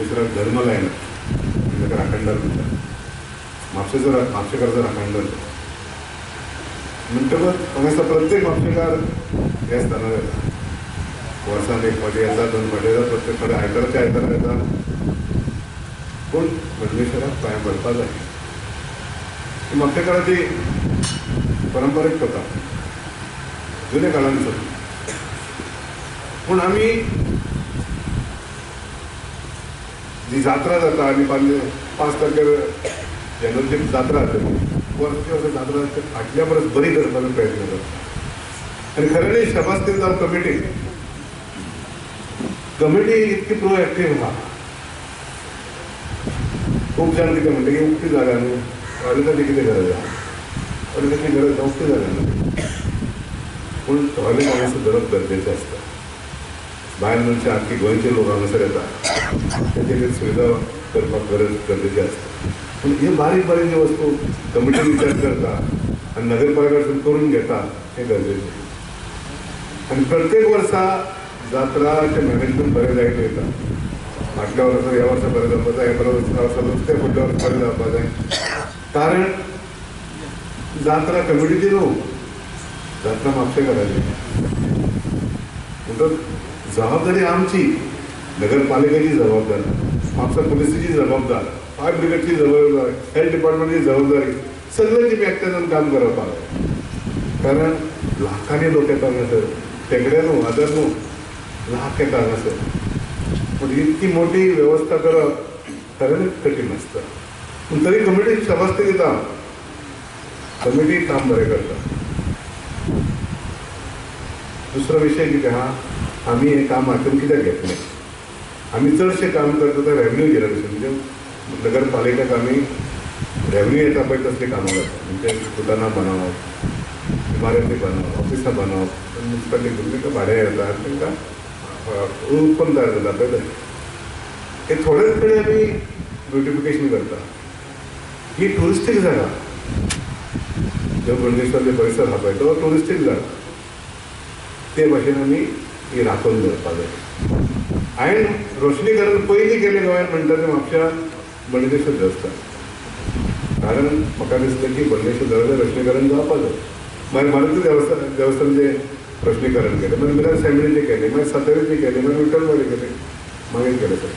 मंडेश्वराक धर्म लायना ताका राखणदार म्हणटा. म्हापशेकाराचो राखणदार म्हणटकच हांगासर प्रत्येक म्हापशेकार ह्या स्थानार येता. वर्सान एक फावटी येता, 2 फावटी येता, प्रत्येक फावटी आयताराच्या आयतारा येता. पूण मंडेश्वराक पांयां पडपा जाय ही म्हापशेकाराची परंपरीक कथा जुन्या काळान चलता. पूण आमी जी जात्रा जाता आनी 5 तारखेर जनरल जी जात्रा जातली वर्स जात्रा फाटल्या परस बरी करपाचो प्रयत्न करता. आनी खरें शाबासकी जावं कमिटी इतकी प्रोएक्टीव आहा. खूब जाण कितें म्हणटा की उक्ती जागा न्हू, टॉयलेटाची कितें गरज आहा, टॉयलेटाची गरज ना, उक्ती जागा न्हू. पूण टॉयलेट हांगासर धरप गरजेचें आसता. भायर मनशां आख्खी गोंयचे लोक हांगासर येता, तांचे खातीर सुविधा करपाक गरजेची आसता. पूण हे बारीक बारीक जे वस्तू कमिटी विचार करता आनी नगरपालिका करून घेता हें गरजेचें. आनी प्रत्येक वर्सा जात्राचें मॅनेजमेंट बरें जायत वयता. फाटल्या वर्सा ह्या वर्सा बरें जावपा जाय, ह्या वर्सा नुस्तें फुडल्या वर्सा बरें जावपा जाय. कारण जात्रा कमिटीची न्हू, जात्रा म्हापशेकाराची. म्हणटच जबाबदारी आमची, नगरपालिकेची जबाबदारी, म्हापसा पुलिसेची जबाबदारी, फायर ब्रिगेडची जबाबदारी, हेल्थ डिपार्टमेंटची जबाबदारी, सगळ्यांची एकट्यान काम करप. कारण लाखांनी लोक येता हांगासर, तेगडे न्हू, आदर न्हू, लाख येता हांगासर. पूण इतकी मोठी वेवस्था करप खरेंच कठीण आसता. पूण तरी कमिटी शाबासकी दिता, कमिटी काम बरें करता. दुसरो विशय कितें आहा, आमी हें काम हातून कित्याक घेतलें? आमी चडशें काम करता तें रेवन्यू जनरेशन, म्हणजे नगरपालिकेक आमी रेवन्यू येता पळय तसलीं कामां करता. म्हणजे दुकानां बांदप, इमारती बांदप, ऑफिसां बांदप, म्युनिसिपालिटी तांकां भाडें येता, तांकां उत्पन्न तयार जाता पळय तें. हे थोडेच कडेन आमी ब्युटिफिकेशन करता. ही टुरिस्टीक जागा, जो मंडेश्वर जो परिसर आहा पळय तो टुरिस्टीक जागा, ते भाशेन आमी ही राखून दवरपा जाय. हांवें रोशनीकरण पयलीं केलें गोंयांत म्हणटा तें म्हापश्यान मंडेश्वर देवस्थान. कारण म्हाका दिसलें की मंडेश्वर देवस्थान रोशनीकरण जावपा जाय. मागीर मारुती देवस्थानचें रोशनीकरण केलें, मागीर मिराज सॅमिनारीचें केलें, मागीर सातेरीचें केलें, मागीर विठ्ठलवाडी केलें, मागीर केलें सर.